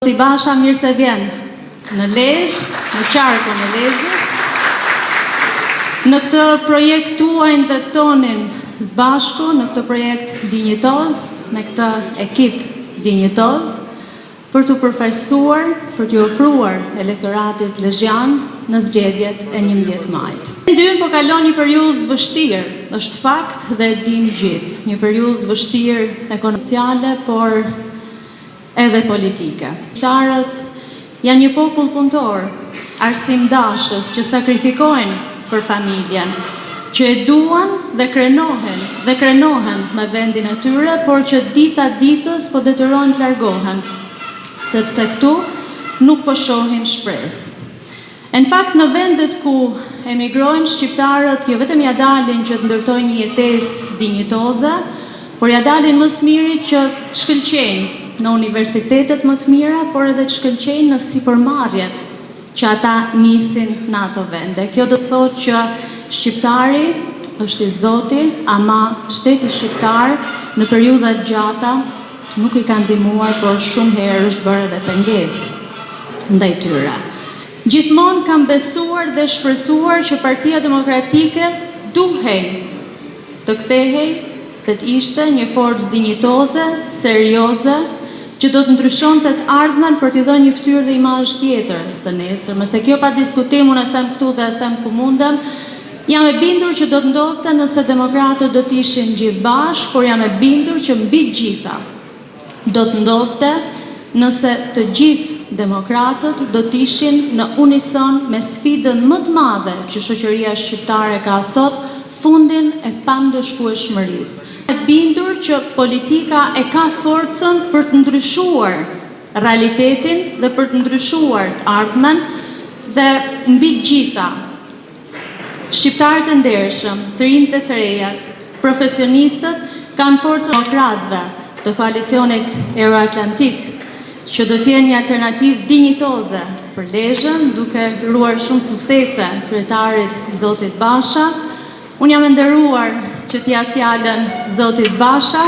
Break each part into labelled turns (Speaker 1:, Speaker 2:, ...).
Speaker 1: Zoti Basha mirë se vjen në Lezhë, në qarkun e Lezhës, në këtë projekt tuajnë dhe tonin zbashku, në këtë projekt dinjitoz, me këtë ekip dinjitoz, për të përfaqësuar, për të ofruar elektoratit lezhjan në zgjedhjet e 11 majit. Ndyrën po kalon një periudhë vështirë, është fakt dhe e dim gjithë, një periudhë vështirë ekonomike, por edhe politike. Shqiptarët janë një popull punëtor, arsimdashës që sakrifikojnë për familjen, që e duan dhe krenohen me vendin e tyre, por që dita ditës po detyrojnë të largohen, sepse këtu nuk po shohin shpresë. Në fakt, në vendet ku emigrojnë shqiptarët, jo vetëm ja dalin që të ndërtojnë një jetesë dinjitoze, por ja dalin më së miri që të shkëlqejnë në universitetet më të mira, por edhe të shkëlqejnë në sipërmarrjet që ata nisin në ato vende. Kjo do të thotë që shqiptari është i Zoti, ama shteti shqiptar në periudha gjata nuk i kanë ndihmuar, por shumë herë është bërë edhe pengesë ndaj tyre. Gjithmonë kam besuar dhe shpresuar që Partia Demokratike duhej të kthehej dhe të ishte një forcë dinjitoze, serioze, që do të ndryshonte të ardhmen për t'i dhënë një fytyrë dhe imazh tjetër së nesër. Mëse kjo pa diskutim, unë e them këtu dhe e them ku mundem, jam e bindur që do të ndodhte nëse demokratët do të ishin gjithë bashkë, por jam e bindur që mbi të gjitha do të ndodhte nëse të gjithë demokratët do të ishin në unison me sfidën më të madhe që shoqëria shqiptare ka sot, fundin e pandëshkueshmërisë. E bindur që politika e ka forcën për të ndryshuar realitetin dhe për të ndryshuar të ardhmen, dhe mbi të gjitha shqiptarët e ndershëm, të rinjtë dhe të rejat, profesionistët kanë forcën e demokratëve të koalicionit Euroatlantik, që do t'jenë një alternativë dinjitoze për Lezhën, duke ruar shumë suksese kryetarit Zotit Basha. Unë jam e nderuar që t'ja fjalën Zotit Basha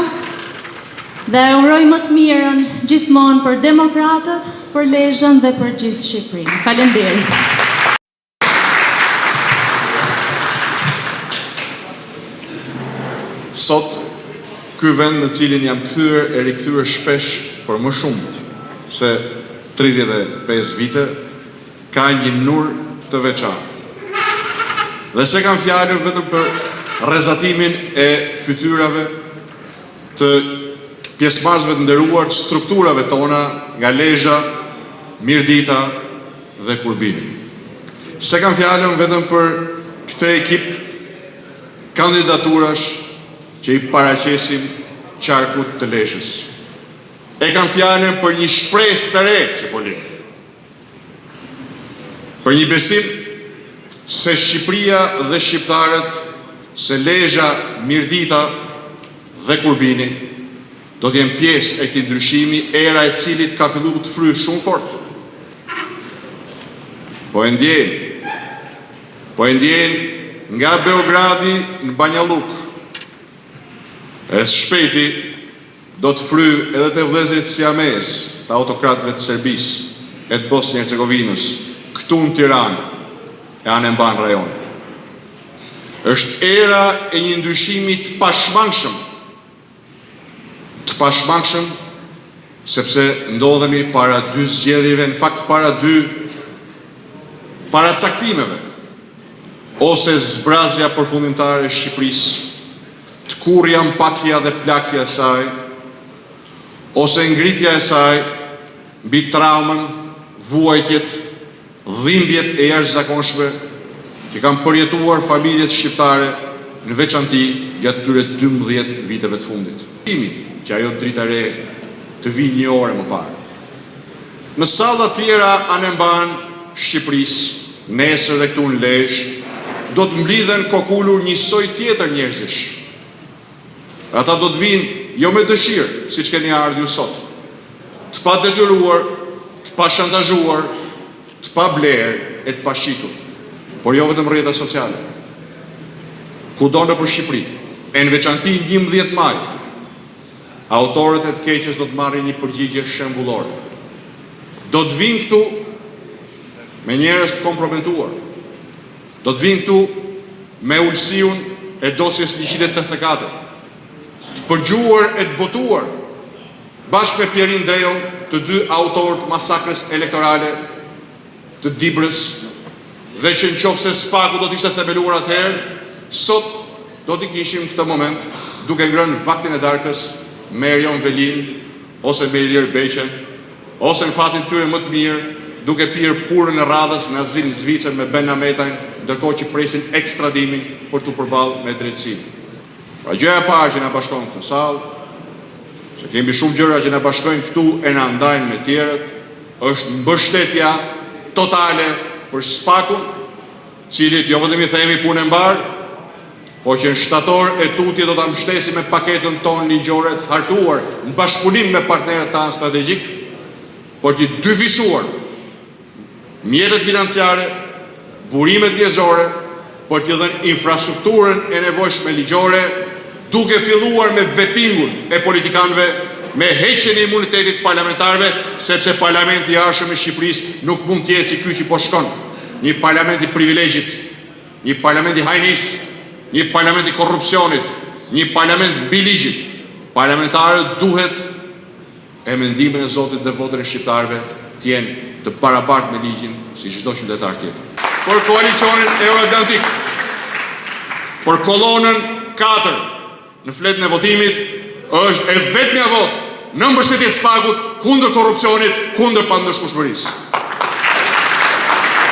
Speaker 1: dhe uroj më të mirën gjithmonë për demokratët, për Lezhën dhe për gjithë Shqipërinë. Faleminderit.
Speaker 2: Sot, ky vend në cilin jam kthyer e rikthyer shpesh për më shumë se 35 vite, ka një nur të veçantë. Dhe se kam fjalën vetëm për rrezatimin e fytyrave të pjesëmarrësve të nderuar të strukturave tona nga Lezhë, Mirdita dhe Kurbini. Se kam fjalën vetëm për këtë ekip kandidaturash që i paraqesim qarkut të Lezhës. E kam fjalën për një shpresë të re që po lind. Për një besim se Shqipëria dhe shqiptarët, se Lezhë, Mirdita dhe Kurbini do të jenë pjesë e këtij ndryshimi, era e cilit ka filluar të fryjë shumë fort. Po e ndjen nga Beogradi në Banjalluk. Shpejti do të fryjë edhe të vëllezërit siamez, të autokratëve të Serbisë, e të Bosnjë-Hercegovinës, këtu në Tiranë, e anë mban rajonit. Është era e një ndryshimi të pashmangshëm, sepse ndodhemi para dy zgjedhjeve, në fakt para caktimeve, ose zbrazja përfundimtare e Shqipërisë, të kurrja, mpakja dhe plakja e saj, ose ngritja e saj mbi traumën, vuajtjet, dhimbjet e jashtëzakonshme që kanë përjetuar familjet shqiptare në veçanti gjatë këtyre 12 viteve të fundit. Që ajo drita re të vijë një orë më parë. Në salla tjera anë mban Shqipërisë, nesër dhe këtu në Lezhë, do të mblidhen kokulur një soi tjetër njerëzish. Ata do të vinë jo me dëshirë, siç keni ardhur sot, të pa detyruar, të pa shantazhuar, të pa blerë e të pa shitur, por jo vetëm rrjetet sociale. Kudo nëpër Shqipëri, e në veçanti 11 maj, autorët e të keqes do të marrin një përgjigje shembullore. do të vinë këtu me njerëz të komprometuar. Do të vinë këtu me ulësiun e dosjes 184, të përgjuar e të botuar, bashkë me Pierin Drejon, të dy autorë të masakrës elektorale të Dibrës, dhe që në qoftë se SPAK-u do të ishte themeluar atëherë, sot do t'i kishim këtë moment duke ngrënë vaktin e darkës me Erion Velin, ose me Ilir Beqen, ose në fatin tyre më të mirë, duke pirë purën e radhës në azil në Zvicër me Ben Ametajn, ndërkohë që presin ekstradimin për të përballë me drejtësinë. Pra gjëja e parë që na bashkon këtë sallë, se kemi shumë gjëra që na bashkojnë këtu e na ndajnë me tjerët, është mbështetja totale për SPAK-un, cilit jo vetëm i themi punë e mbarë, po që në shtator e tutje do ta mbështesim me paketën tonë ligjore të hartuar në bashkëpunim me partnerët tanë strategjik, por që dyfishuar mjetet financiare, burimet njerëzore, por që dhënë infrastrukturën e nevojshme ligjore, duke filluar me vettingun e politikanëve, me heqjen e imunitetit parlamentarëve, sepse parlamenti i arshëm i Shqipërisë nuk mund të jetë si ky që po shkon, një parlament i privilegjit, një parlament i hajnis, një parlament i korrupsionit, një parlament mbi ligjit. Parlamentarët duhet, e mendimin e Zotit dhe votën e shqiptarëve, të jenë të barabartë me ligjin si çdo qytetar tjetër. Për koalicionin euroatlantik, për kolonën 4 në fletën e votimit, është e vetmja votë në mbështetje të SPAK-ut kundër korrupsionit, kundër pandëshkueshmërisë.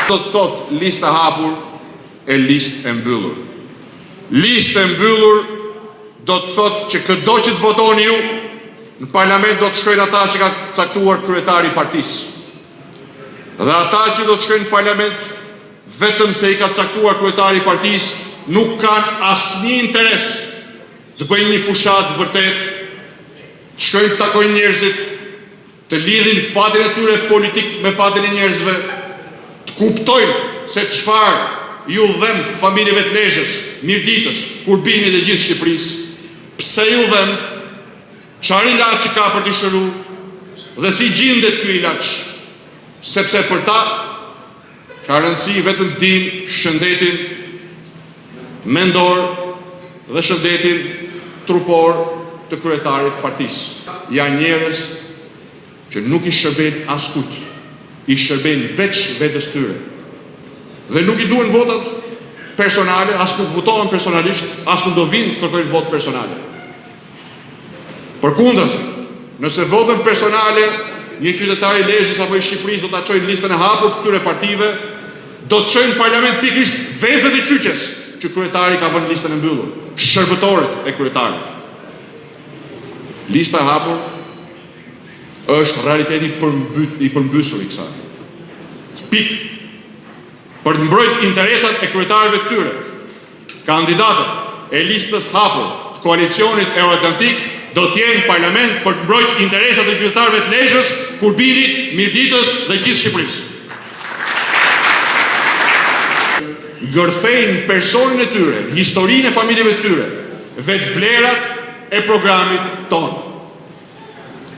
Speaker 2: Do të thotë listë e hapur e listë e mbyllur. Listë e mbyllur do të thotë që çdo që të votoni ju, në parlament do të shkojnë ata që ka caktuar kryetari i partisë. Dhe ata që do të shkojnë në parlament vetëm se i ka caktuar kryetari i partisë, nuk kanë asnjë interes të bëjnë një fushat vërtet, të shkojnë të takojnë njerëzit, të lidhin fatin e tyre politik me fatin e njerëzve, të kuptojnë se çfarë ju dhem familjeve të Lezhës, Mirditës, Kurbinit dhe gjithë Shqipërisë, pse ju dhem, çfarë ilaç që ka për t'i shëruar dhe si gjendet ky ilaç, sepse për ta ka rëndësi vetëm din shëndetin mendor dhe shëndetin trupor të kryetarit partisë. Janë njerëz që nuk i shërben askujt, i shërben veç vetes tyre. Dhe nuk i duhen votat personale, as nuk votohen personalisht, as nuk do vinë kërkojnë votë personale. Përkundër, nëse votën personale një qytetar i Lezhës apo i Shqipërisë do ta çojnë listën e hapur të këtyre partive, do të çojnë në parlament pikërisht vezët e qyqes që kryetari ka vënë listën e mbyllur, shërbëtorët e kryetarit. Lista e hapur është realiteti i përmbysur i kësaj. Pikë. Për të mbrojtur interesat e kryetaritëve të tyre, kandidatët e listës hapur të koalicionit euroatlantik do të jenë në parlament për të mbrojtur interesat e qytetarëve të Lezhës, Kurbinit, Mirditës dhe gjithë Shqipërisë. Gërthejnë personin e tyre, historinë e familjeve të tyre, vetë vlerat e programit tonë.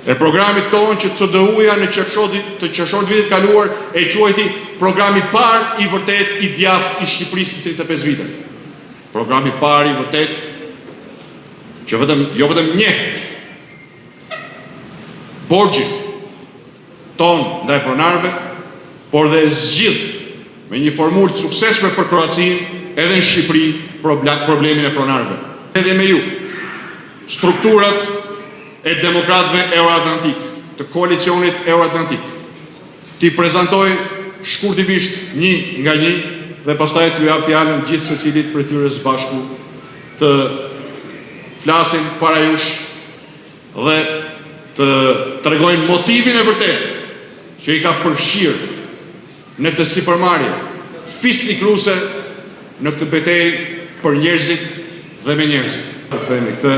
Speaker 2: E programit tonë që CDU-ja në qershor vitet kaluar e quajti programi parë i vërtet i djathtë i Shqipërisë në 35 vite. Programi parë i vërtet që jo vetëm njeh borxhin tonë ndaj pronarëve, por dhe zgjidh me një formulë të suksesshme për Kroacinë edhe në Shqipëri problemin e pronarëve. Edhe me ju, strukturat e demokratëve euroatlantik, të koalicionit euroatlantik, ti prezantoj shkurtimisht një nga një dhe pastaj t'ju jap fjalën gjithë secilit prej tyre së bashku të flasin para jush dhe të tregojnë motivin e vërtet që i ka përfshirë në këtë sipërmarrje fisnikruse në këtë betejë për njerëzit dhe me njerëzit. Të themi këtë,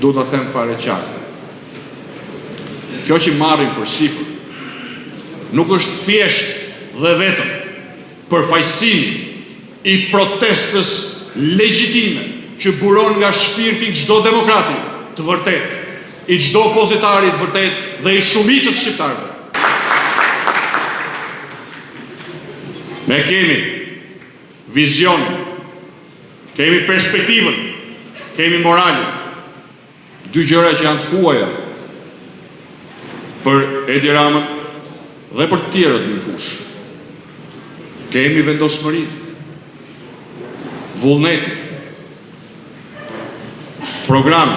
Speaker 2: do të them fare qartë. Kjo që marrin për sipër nuk është thjesht dhe vetëm përfaqësimi i protestës legjitime që buron nga shpirti çdo demokrati të vërtet, i çdo opozitarit vërtet dhe i shumicës shqiptarëve. Ne kemi vizion, kemi perspektivën, kemi moralin. Dy gjëra që janë të huaja për Edi Ramën dhe për të tjerët në fushë. Kemi vendosmëri, vullneti, program,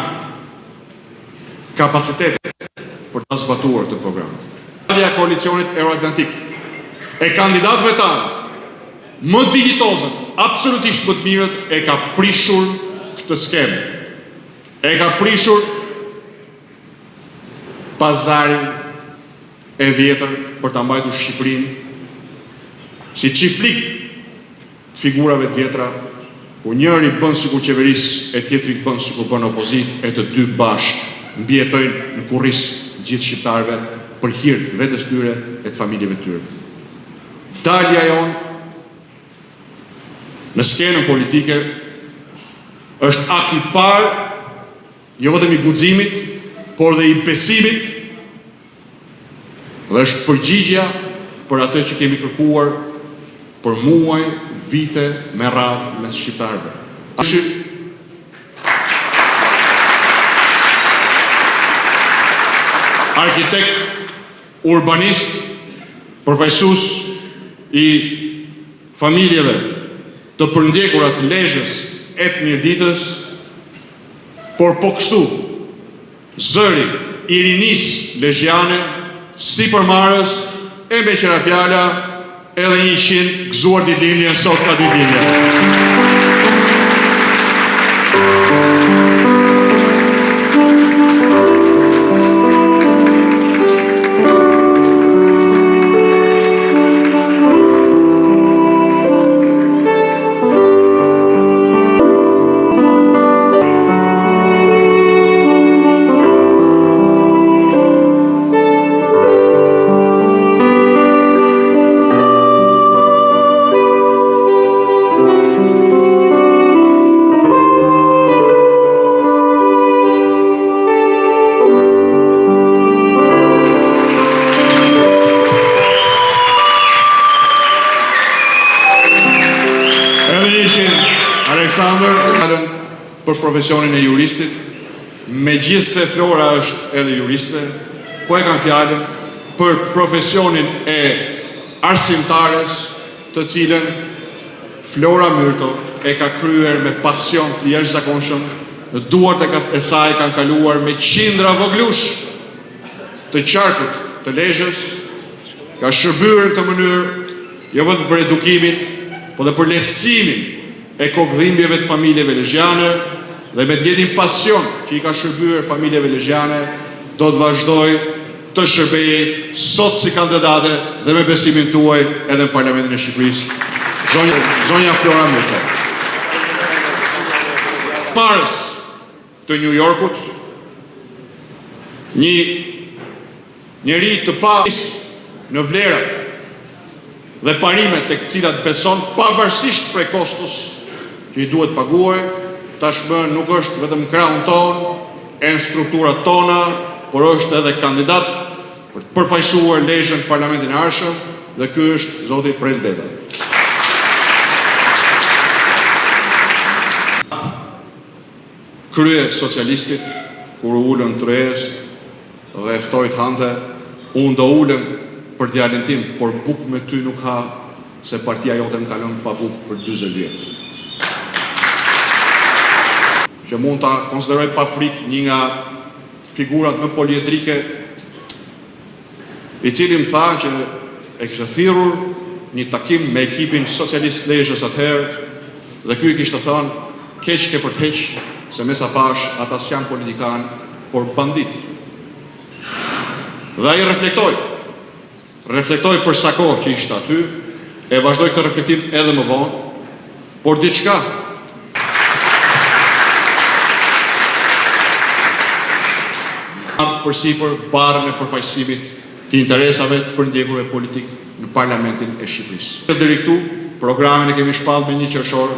Speaker 2: kapacitet për të zbatuar të programit. Dalja e koalicionit Euroatlantik e kandidatëve tanë më digjitozën, absolutisht më të mirët, e ka prishur këtë skemë. E ka prishur pazarin e vjetër për ta mbajtur Shqipërinë si çiflik të figurave të vjetra, ku njëri bën sikur qeveris e tjetri bën sikur bën opozit, e të dy bashkë mbjetojnë në kurris të gjithë shqiptarëve për hir të vetes tyre e të familjeve tyre. Dalja jonë në skenën politike është akt i parë, jo vetëm i guximit, por dhe i besimit, dhe është përgjigjja për atë që kemi kërkuar për muaj, vite me radhë mes shqiptarëve. Arkitekt, urbanist, përfaqësues i familjeve të përndjekura të Lezhës e të Mirditës, por po kështu, zëri i rinisë lezhjane, si përmarrës e me qëra fjala, edhe 100 gëzuar ditëlindjen sot ka ditëlindje. Aleksandër, për profesionin e juristit, me gjithë se Flora është edhe juriste, po e kanë fjallën për profesionin e arsimtares, të cilën Flora Myrto e ka kryer me pasion të jashtëzakonshëm, në duart e saj kanë kaluar me qindra voglush të qarkut të Lezhës, ka shërbyer në këtë mënyrë, jo vetëm për edukimin, po dhe për lehtësimin e kokëdhimbjeve të familjeve lezhjane, dhe me të njëjtin pasion që i ka shërbyer familjeve lezhjane, do të vazhdoj të shërbej sot si kandidate dhe me besimin tuaj edhe në Parlamentin e Shqipërisë, zonja Flora Myrto. Marrës të New Yorkut, një njeri të pasur në vlerat dhe parimet tek cilat beson, pavarësisht prej kostos që i duhet paguaj, tashmë nuk është vetëm krahun ton, e në strukturat tona, por është edhe kandidat për të përfaqësuar Lezhën në Parlamentin e ardhshëm, dhe ky është zoti Prel Deta. Krye socialistit, kur u ulën Trejes dhe ftoi të hante, unë do ulem për djalin tim, por bukë me ty nuk ha, se partia jote më ka lënë pa bukë për 40 vjet. Që mund ta konsideroj pa frikë një nga figurat më poliedrike, i cili më tha që e kishte thirrur një takim me ekipin socialist Lezhës atëherë, dhe ky i kishte thënë, keq ke për të heq, se mesa pash ata s'janë politikan, por bandit. Dhe ai reflektoi për sa kohë që ishte aty, e vazhdoi këtë reflektim edhe më vonë, por diçka përsipër barën e përfaqësimit të interesave të përndjekurve politik në Parlamentin e Shqipërisë. Deri këtu, programin e kemi shpallë me 1 qershor,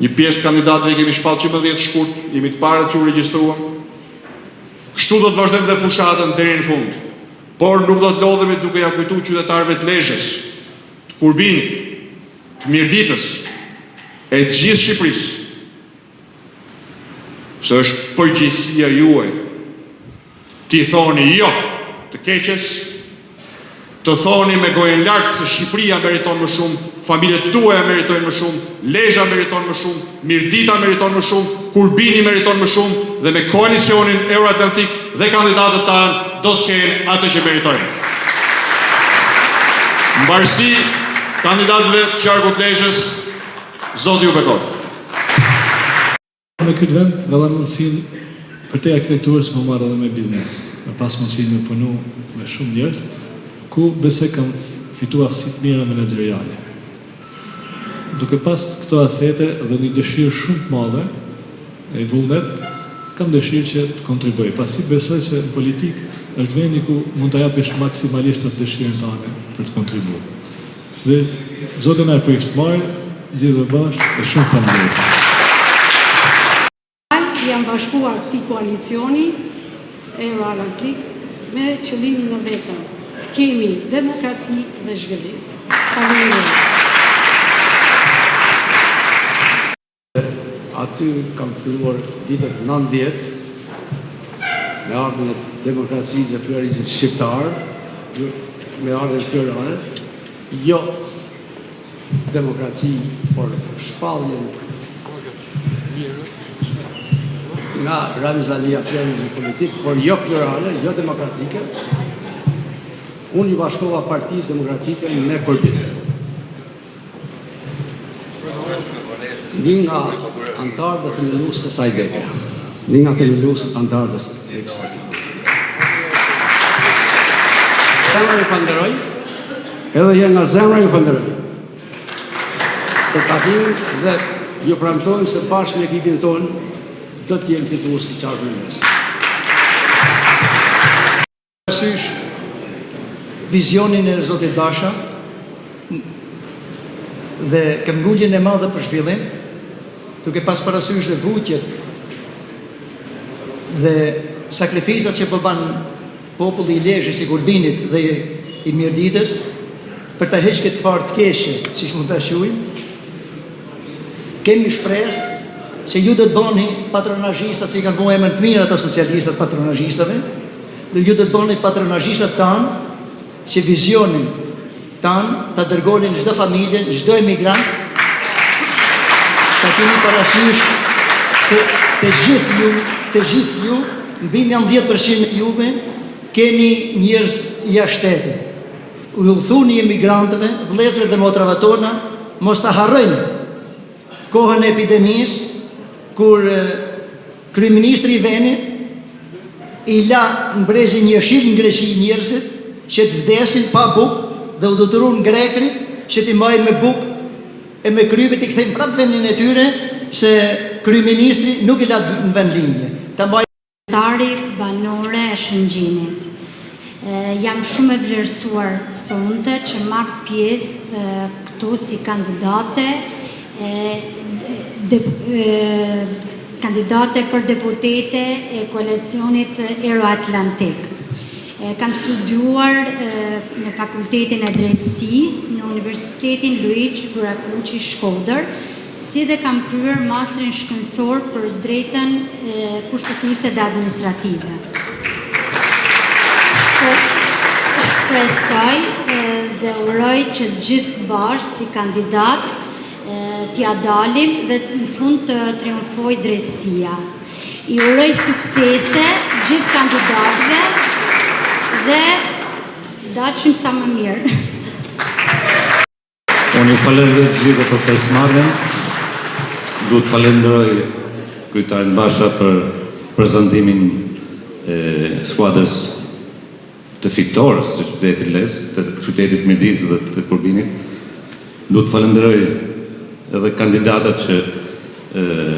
Speaker 2: një pjesë të kandidatëve i kemi shpallë 11 shkurt, jemi të parët që u regjistruam, Kështu do të vazhdojmë dhe fushatën deri në fund. Por nuk do të lodhemi duke ja kujtuar qytetarëve të Lezhës, të Kurbinit, të Mirditës, e të gjithë Shqipërisë, se është përgjegjësia juaj t'i thoni jo të keqes, të thoni me gojën lartë se Shqipëria meriton më shumë, familjet tuaja meritojnë më shumë, Lezhë meriton më shumë, Mirdita meriton më shumë, Kurbini meriton më shumë, dhe me koalicionin Euroatlantik dhe kandidatët tanë do të kenë atë që meritojnë. Mbarësi kandidatëve të qarkut Lezhës, Zoti ju bekoft.
Speaker 3: Me këtë vend, dhe mundësin për te arkitekturës më marrë edhe me biznes. Me pas mundësin me punu me shumë njerëz, ku besoj kam fitu aftësit mira menaxheriale. Duke pas këto asete dhe një dëshirë shumë të madhe, e vullnet, kam dëshirë që të kontribuoj. Pasi besoj se në politikë është vendi ku mund të japish maksimalisht atë dëshirën tane për të kontribuar. Dhe Zoti na e prift marrë, gjithë dhe bashkë, dhe shumë faleminderit.
Speaker 4: Jam bashkuar këtij koalicioni Euroatlantik me qëllimin në vetëm. Kemi demokraci dhe zhvillim. Faleminderit.
Speaker 5: Aty kam filluar vitet 90 me ardhmën e demokracisë e pluralizmit shqiptar, me ardhmën plurale, jo demokraci, por shpalljen nga Ramizalia pluralizmi politik, por jo plurale, jo demokratike. Unë i bashkova Partisë Demokratike me Kurbin. Një nga antarët dhe themelues të saj deke. Një nga themelues antarët dhe ekspertizë. Zemra ju falenderoj, edhe jë nga zemra ju falenderoj. Për takimin dhe ju premtojmë se bashkë me ekipin tonë do të jemë titullus të qarkut Lezhës.
Speaker 6: Parasysh vizionin e Zotit Basha dhe këmbgulljen e madhe për zhvillim, duke pas parasysh dhe vujtjet dhe sakrificat që përban populli i Lezhës, i Kurbinit dhe i Mirditës, për të heqë këtë farë të keshe, si mund të shuajmë, kemi shpresë që ju do të bëni patronazhistat, që i kanë vënë emrin të mirë ato socialistat patronazhistave, dhe ju do të bëni patronazhistat tanë, që vizionin tanë të dërgonin çdo familje, çdo emigrant, ta keni parasysh se të gjithë ju, mbi 90% e juve, keni njerëz jashtë shtetit. U thuni emigrantëve, vëllezërve dhe motrave tona, mos ta harrojnë kohën e epidemisë, kur kryeministri i vendit i la në brezi një shil në Greqi njerëzit që të vdesin pa bukë dhe u detyruan grekrit që t'i marrin me bukë e me krypet i kthejnë prapë vendin e tyre se kryeministri nuk i la në vendlinje.
Speaker 7: Tari banore e Shëngjinit. Jam shumë e vlerësuar sonte që marr pjesë këtu si kandidate kandidate për deputete e koalicionit Euroatlantik. Kam studiuar në Fakultetin e Drejtësisë në Universitetin Luigi Gurakuqi Shkodër, si dhe kam kryer masterin shkencor për drejtën kushtetuese dhe administrative. Shpresoj dhe uroj që gjithë bashkë si kandidat t'ja dalim dhe në fund të triumfoj drejtësia. I uroj suksese gjithë kandidatëve dhe dashim sa më mirë.
Speaker 8: Unë ju falenderoj gjithë për pjesëmarrjen. Duhet falenderoj kryetarin Basha për prezantimin e skuadrës të fitores të qytetit Lezhë, të qytetit Mirditës dhe të Kurbinit. Duhet falenderoj edhe kandidatët që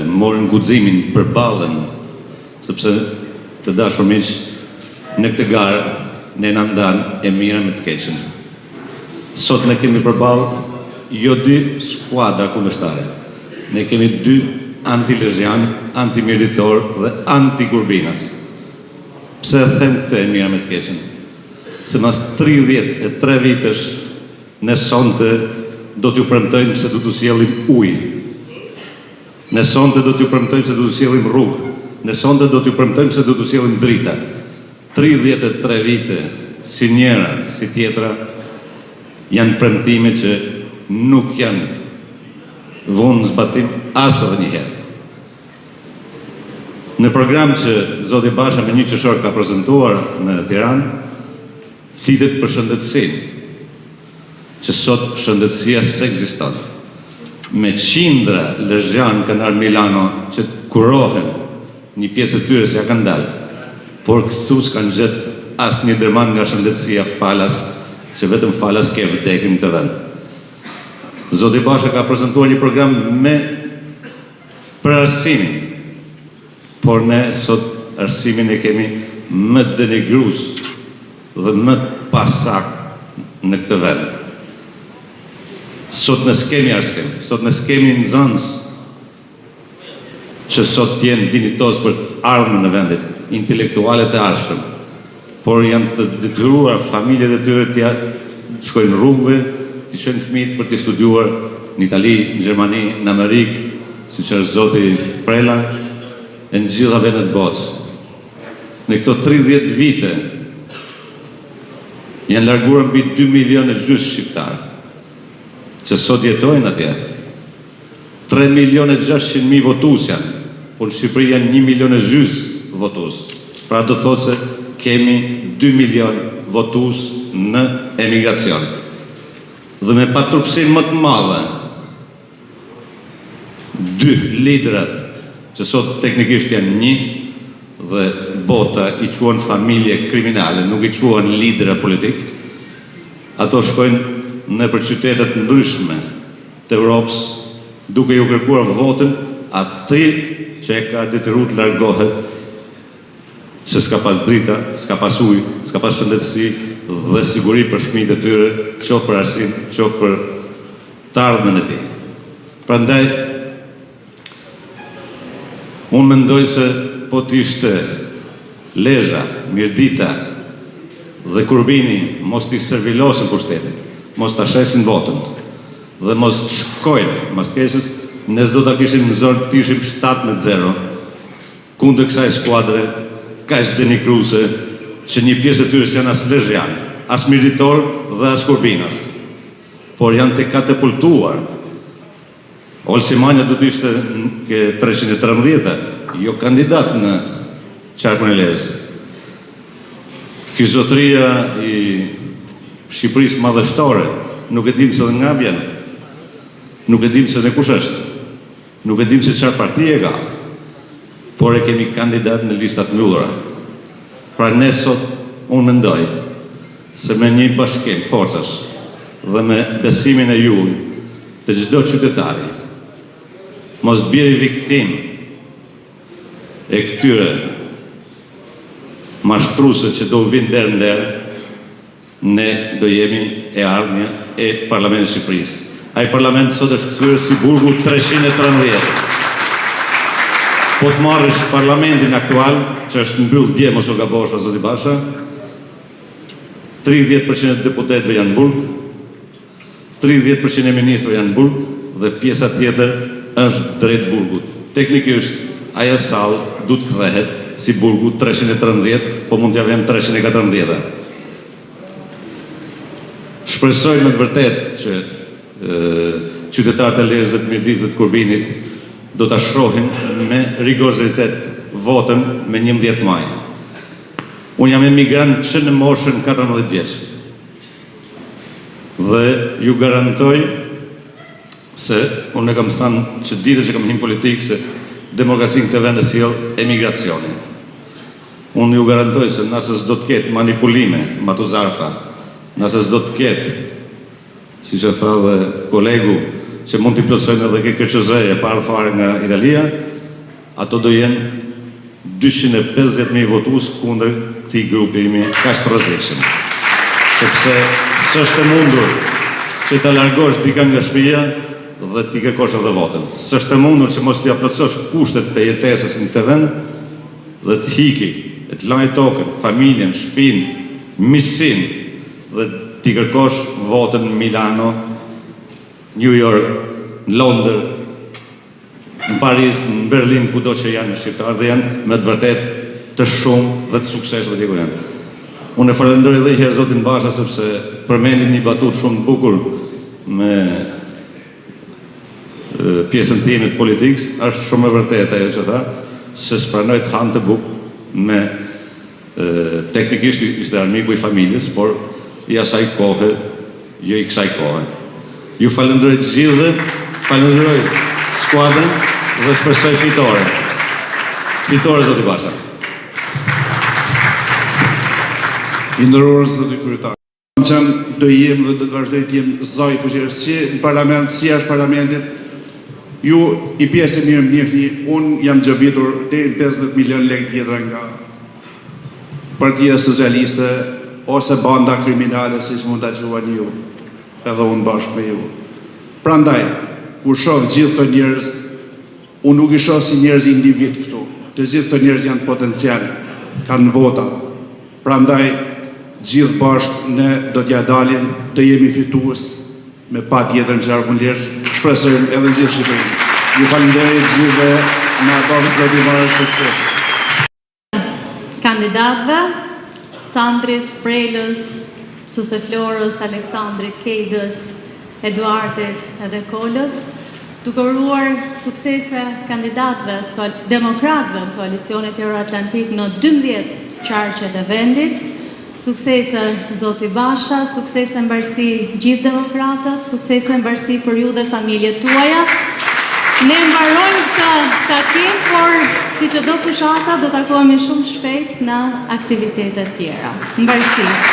Speaker 8: morën guximin për ballën, sepse të dashur miq, në këtë garë ne na ndan e mira me të keqen. Sot ne kemi përballë jo dy skuadra kundërshtare. Ne kemi dy anti-lezhian, anti-mirditor dhe anti-Kurbinas. Pse them këtë e mira me të keqen? Se mas 33 vitesh ne sonte do t'ju premtojmë se do t'u sjellim ujë. Ne sonte do t'ju premtojmë se do t'u sjellim rrugë. Ne sonte do t'ju premtojmë se do t'u sjellim drita. 33 vite, si njëra, si tjetra, janë premtime që nuk janë vonë zbatim asë dhe njëherë. Në program që Zoti Basha me një qëshor ka prezentuar në Tiranë, flitet për shëndetësinë, që sot shëndetësia s'ekziston. Me qindra lezhjanë kanë ardhur Milano që kurohen, një pjesë e tyre se ja kanë dalë, por këtu s'kanë gjetë asë një dërman nga shëndetësia falas, se vetëm falas ke vdekim të vend. Zoti Basha ka prezentuar një program me për arsimin, por ne sot arsimin e kemi më denigrues dhe më pasak në këtë vend. Sot ne s'kemi arsim, sot ne s'kemi nxënës që sot jenë dinitoz për të ardhmën në vendit, intelektualet e arshëm, por janë të detyruar familjet e tyre t'ja shkojnë rrugëve, t'i shkojnë fëmijët për t'i studiuar në Itali, në Gjermani, në Amerikë, siç është zoti Prela, e në gjitha vendet botës. Në këto 30 vite janë larguar mbi 2 milionë gjysmë shqiptarë që sot jetojnë atje. 3.600.000 votues janë, por në Shqipëri janë 1 milion e gjysmë votues. Pra do thotë se kemi 2 milion votues në emigracion. Dhe me paturpsinë më të madhe, 2 liderat që sot teknikisht janë një, dhe bota i quan familje kriminale, nuk i quan lidera politik, ato shkojnë në për qytetet ndryshme të Europës, duke ju kërkuar votën aty që e ka detyruar të largohet, se s'ka pas drita, s'ka pas ujë, s'ka pas shëndetësi dhe siguri për fëmijët e tyre, qoftë për arsim, qoftë për të ardhmen e tij. Prandaj unë mendoj se po t'ishte Lezhë, Mirdita dhe Kurbini mos t'i servilosin pushtetit, mos t'a shesin votën dhe mos t'shkojnë mas keqës, ne s'do t'a kishim në zonë t'ishim 7-0 kundër kësaj skuadre kaq denigruese që një pjesë e tyre janë as lezhjan, as Mirditor dhe as Kurbinas, por janë të katapultuar. Olsimania do të ishte ke 313, jo kandidat në qarkun e Lezhës. Ky zotëria i Shqipërisë madhështore, nuk e dim se dhe nga vjen, nuk e dim se dhe kush është, nuk e dim se çfarë partie ka, por e kemi kandidat në listat mbyllura. Pra ne sot, unë mendoj, se me një bashkim forcash dhe me besimin e juaj të çdo qytetari, mos bjeri viktim e këtyre mashtruse që do vinë derë në derë, ne do jemi e ardhmja e Parlamentit Shqipërisë. Ai parlament sot është kthyer si burgu 313. Po të marrësh parlamentin aktual, që është mbyll dje mos u gabosh zoti Basha, 30% e deputetëve janë burg, 30% e ministrëve janë burg dhe pjesa tjetër është drejt burgut. Teknikisht, ajo sallë du të kthehet si burgu 313, po mund t'ja vem 314. Shpresoj me të vërtet që qytetarët e Lezhës dhe të Mirdisë dhe të Kurbinit do ta shohin me rigorozitet votën me 11 maj. Unë jam emigrant që në moshën 14 vjeç. Dhe ju garantoj se unë e kam thënë që ditët që kam hyrë politikë se demokracinë këtë vend e sjell emigracioni. Unë ju garantoj se nëse s'do të ketë manipulime, matuzarfa, nëse s'do të ketë, si që tha dhe kolegu, që mund t'i plotësojnë edhe ke KQZ-e pa ardhur fare nga Italia, ato do jenë 250.000 votues kundër këtij grupimi kaq të rrezikshëm. Sepse s'është e mundur që ta largosh dikën nga shtëpia dhe ti kërkosh edhe votën. S'është e mundur që mos t'i plotësosh kushtet të jetesës në këtë vend dhe të hiki e të lajë tokën, familjen, shtëpinë, miqësinë dhe t'i kërkosh votën në Milano, New York, në Londër, në Paris, në Berlin, kudo që janë shqiptarë dhe janë me të vërtet të shumë dhe të suksesshëm atje ku janë. Unë e falenderoj edhe një herë zotin Basha sepse përmendit një batut shumë të bukur me pjesën time të politikës, është shumë e vërtetë ajo që tha, se s'pranoj të hanë të bukë me teknikisht ishte armiku i familjes, por i asaj kohë, jo i kësaj kohë. Ju falenderoj të gjithë dhe falenderoj skuadrën dhe shpresoj fitore. Fitore, zoti Basha.
Speaker 9: I nderuar zoti kryetar. Që do jem dhe do të vazhdoj të jem zoj fuqishëm si në parlament, si jashtë parlamentit. Ju i pjesë mirë më njihni, unë jam gjabitur deri në 50 milion lekë tjetra nga Partia Socialiste ose banda kriminale, si mund ta quani ju, edhe unë bashkë me ju. Prandaj, kur shoh gjithë këto njerëz, unë nuk i shoh si njerëz individ këtu. Të gjithë këto njerëz janë potencial, kanë vota. Prandaj, gjithë bashkë ne do t'ja dalim, të jemi fitues me pa tjetër në qarkun lesh, shpresojmë edhe gjithë Shqipërinë. Ju falenderoj gjithë dhe na bashkë zoti marrë sukses.
Speaker 1: Kandidatëve, Sandrit, Prelës, Suse Florës, Aleksandrit, Kejdës, Eduardit edhe Kolës, duke uruar suksese kandidatëve demokratëve të koalicionit Euroatlantik në 12 qarqet e vendit, suksese zoti Basha, suksese mbarësi gjithë demokratët, suksese mbarësi për ju dhe familjet tuaja. Ne mbarojmë këtë takim, por si që do fshata do takohemi shumë shpejt në aktivitetet tjera. Mbarësi.